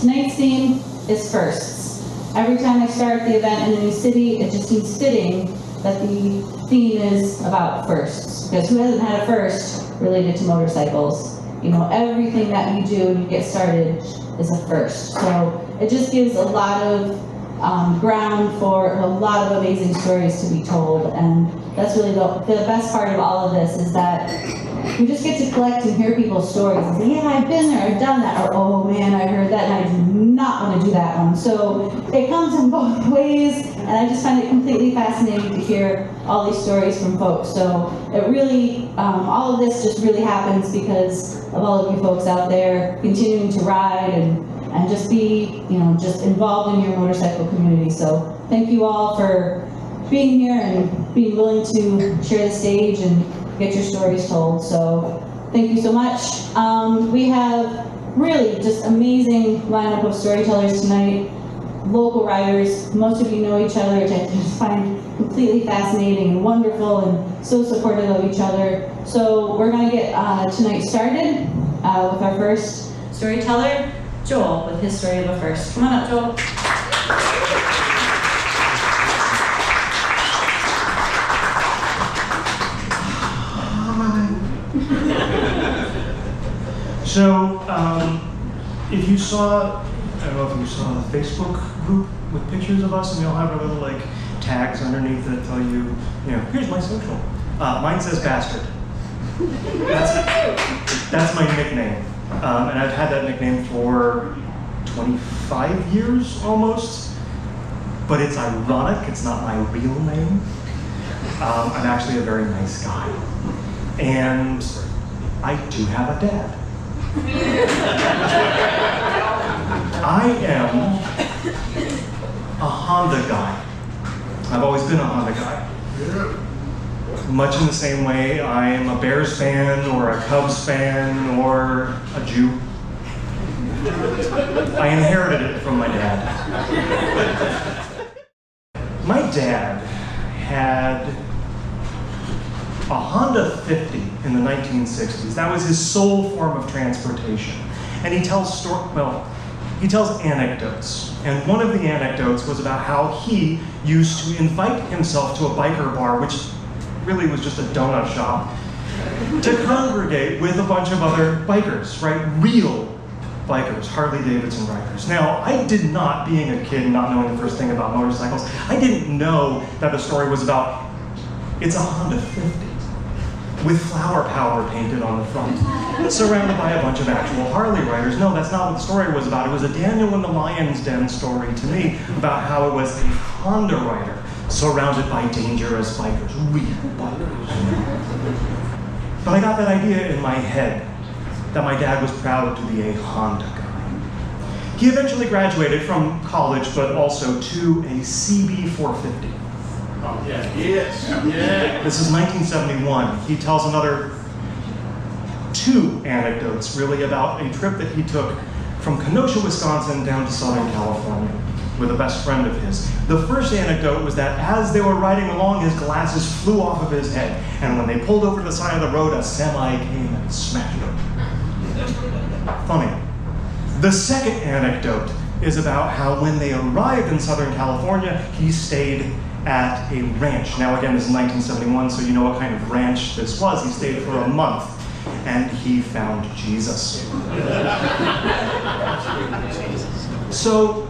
tonight's theme is firsts. Every time I start the event in a new city, it just seems fitting that the theme is about firsts. Because who hasn't had a first related to motorcycles? You know, everything that you do when you get started is a first. So it just gives a lot of ground for a lot of amazing stories to be told. And that's really the best part of all of this, is that we just get to collect and hear people's stories and say, yeah, I've been there, I've done that, or oh man, I heard that and I do not want to do that one. So it comes in both ways, and I just find it completely fascinating to hear all these stories from folks. So it really, all of this just really happens because of all of you folks out there continuing to ride and just be, you know, just involved in your motorcycle community. So thank you all for being here and being willing to share the stage and get your stories told. So thank you so much. We have really just amazing lineup of storytellers tonight, local riders. Most of you know each other, which I just find completely fascinating and wonderful and so supportive of each other. So we're gonna get tonight started with our first storyteller, Joel, with his story of a first. Come on up, Joel. So, if you saw, I don't know if you saw the Facebook group with pictures of us, and we all have our little like tags underneath that tell you, you know, here's my social. Mine says bastard. That's my nickname, and I've had that nickname for 25 years almost. But it's ironic; it's not my real name. I'm actually a very nice guy, and I do have a dad. I am a Honda guy. I've always been a Honda guy. Much in the same way I am a Bears fan or a Cubs fan or a Jew. I inherited it from my dad. My dad had a Honda 50 in the 1960s. That was his sole form of transportation. And he tells anecdotes. And one of the anecdotes was about how he used to invite himself to a biker bar, which really was just a donut shop, to congregate with a bunch of other bikers, right? Real bikers, Harley Davidson riders. Now, I did not, being a kid, not knowing the first thing about motorcycles, I didn't know that the story was about, it's a Honda 50. With flower power painted on the front, surrounded by a bunch of actual Harley riders. No, that's not what the story was about. It was a Daniel in the Lion's Den story to me about how it was a Honda rider surrounded by dangerous bikers, real bikers. But I got that idea in my head that my dad was proud to be a Honda guy. He eventually graduated from college, but also to a CB 450. Oh, yeah. Yes. Yeah. This is 1971. He tells another two anecdotes really about a trip that he took from Kenosha, Wisconsin down to Southern California with a best friend of his. The first anecdote was that as they were riding along, his glasses flew off of his head, and when they pulled over to the side of the road, a semi came and smashed him. Funny. The second anecdote is about how when they arrived in Southern California, he stayed at a ranch. Now again, this is 1971, so you know what kind of ranch this was. He stayed for a month, and he found Jesus. So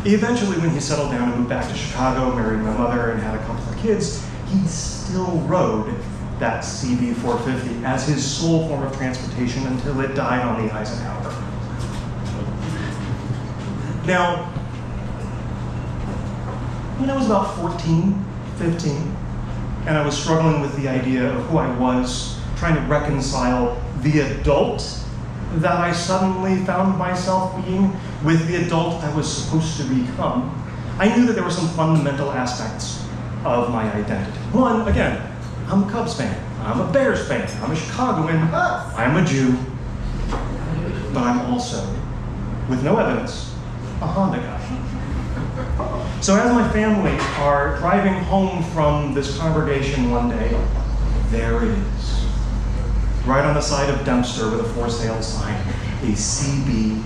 eventually, when he settled down and moved back to Chicago, married my mother, and had a couple of kids, he still rode that CB 450 as his sole form of transportation until it died on the Eisenhower. Now, when I was about 14, 15, and I was struggling with the idea of who I was, trying to reconcile the adult that I suddenly found myself being with the adult I was supposed to become, I knew that there were some fundamental aspects of my identity. One, again, I'm a Cubs fan, I'm a Bears fan, I'm a Chicagoan, I'm a Jew, but I'm also, with no evidence, a Honda guy. So as my family are driving home from this congregation one day, there it is. Right on the side of Dempster with a for sale sign, a CB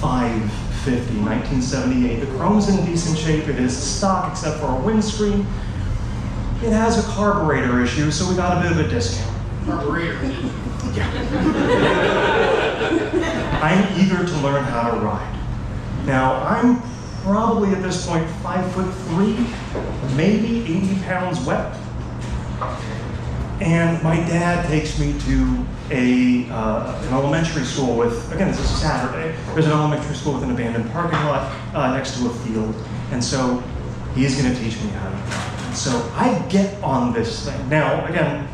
550, 1978. The chrome's in decent shape. It is stock except for a windscreen. It has a carburetor issue, so we got a bit of a discount. Carburetor. Yeah. I'm eager to learn how to ride. Now, I'm probably at this point 5'3", maybe 80 pounds wet. And my dad takes me to an elementary school with, again, this is Saturday, there's an elementary school with an abandoned parking lot next to a field. And so he's gonna teach me how to ride. So I get on this thing. Now, again,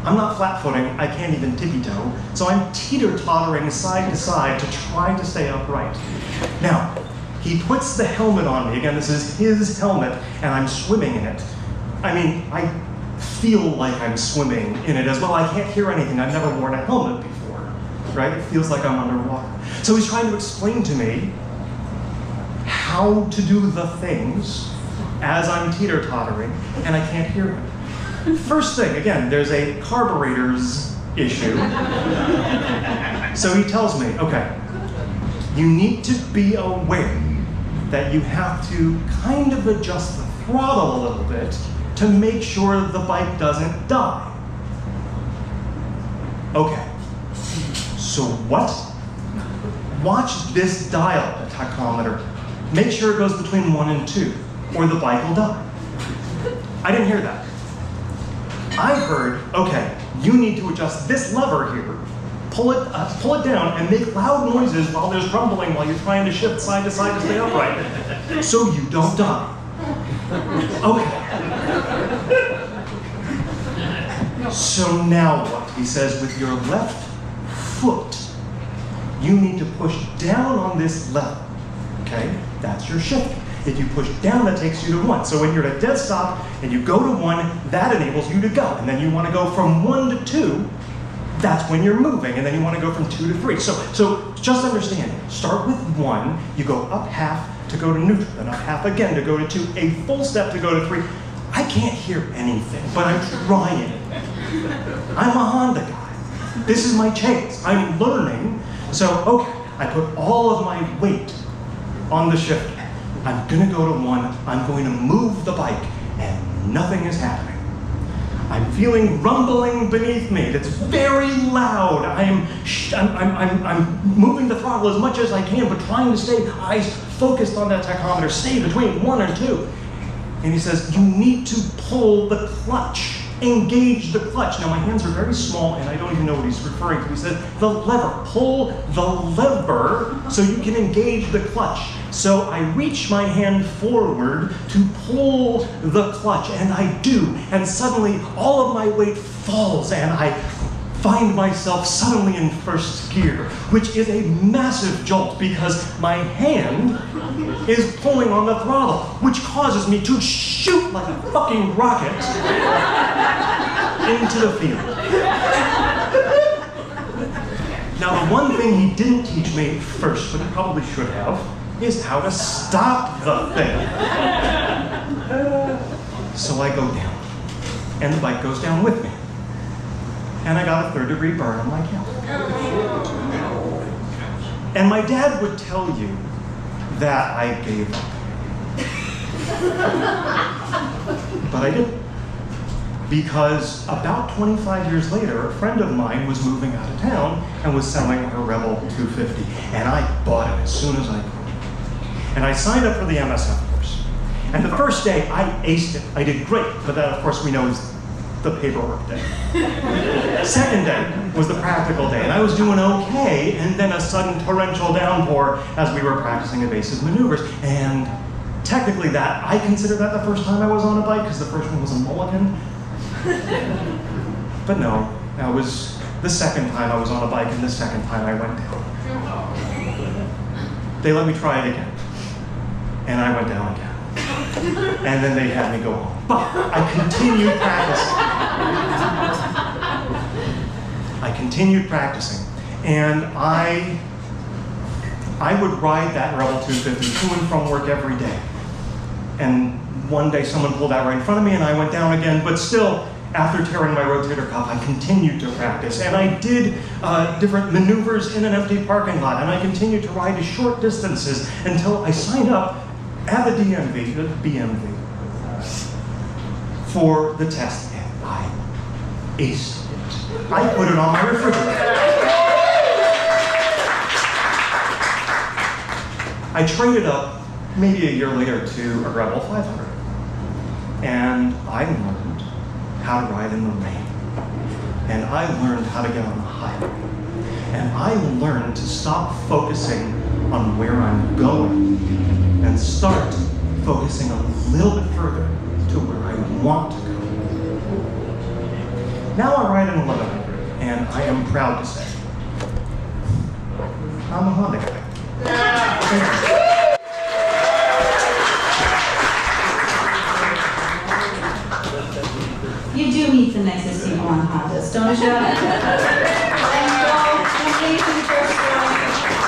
I'm not flat-footing, I can't even tippy-toe, so I'm teeter-tottering side to side to try to stay upright. Now, he puts the helmet on me. Again, this is his helmet, and I'm swimming in it. I mean, I feel like I'm swimming in it as well. I can't hear anything. I've never worn a helmet before, right? It feels like I'm underwater. So he's trying to explain to me how to do the things as I'm teeter-tottering, and I can't hear him. First thing, again, there's a carburetor's issue. So he tells me, okay, you need to be aware that you have to kind of adjust the throttle a little bit to make sure the bike doesn't die. Okay, so what? Watch this dial, the tachometer. Make sure it goes between 1 and 2, or the bike will die. I didn't hear that. I heard, okay, you need to adjust this lever here, pull it down, and make loud noises while there's rumbling while you're trying to shift side to side to stay upright, so you don't die. Okay. So now what? He says, with your left foot, you need to push down on this lever. Okay? That's your shift. If you push down, that takes you to 1. So when you're at a dead stop and you go to 1, that enables you to go. And then you want to go from 1 to 2, that's when you're moving. And then you want to go from 2 to 3. So just understand, start with 1, you go up half to go to neutral, then up half again to go to 2, a full step to go to 3. I can't hear anything, but I'm trying. I'm a Honda guy. This is my chance. I'm learning. So, okay, I put all of my weight on the shifter. I'm gonna go to 1, I'm going to move the bike, and nothing is happening. I'm feeling rumbling beneath me that's very loud. I'm moving the throttle as much as I can, but trying to stay eyes focused on that tachometer, stay between 1 and 2. And he says, you need to pull the clutch, engage the clutch. Now my hands are very small and I don't even know what he's referring to. He says, the lever, pull the lever so you can engage the clutch. So I reach my hand forward to pull the clutch, and I do. And suddenly all of my weight falls and I find myself suddenly in first gear, which is a massive jolt because my hand is pulling on the throttle, which causes me to shoot like a fucking rocket into the field. Now, the one thing he didn't teach me first, but he probably should have, is how to stop the thing. So I go down, and the bike goes down with me. And I got a 3rd-degree burn on my calf. And my dad would tell you that I gave up. But I didn't. Because about 25 years later, a friend of mine was moving out of town and was selling her Rebel 250. And I bought it as soon as I could. And I signed up for the MSF course. And the first day, I aced it. I did great, but that, of course, we know is the paperwork day. Second day was the practical day, and I was doing okay, and then a sudden torrential downpour as we were practicing evasive maneuvers. And technically that, I consider that the first time I was on a bike, because the first one was a Mulligan. But no, that was the second time I was on a bike, and the second time I went down. They let me try it again, and I went down again. And then they had me go home. But I continued practicing. And I would ride that Rebel 250 to and from work every day. And one day someone pulled out right in front of me and I went down again, but still, after tearing my rotator cuff, I continued to practice, and I did different maneuvers in an empty parking lot, and I continued to ride to short distances until I signed up at the BMV for the test, and I aced it. I put it on my refrigerator. I traded up maybe a year later to a Rebel 500, and I learned how to ride in the rain, and I learned how to get on the highway, and I learned to stop focusing on where I'm going and start focusing a little bit further to where I want to go. Now I ride an 1100, and I am proud to say I'm a Honda guy.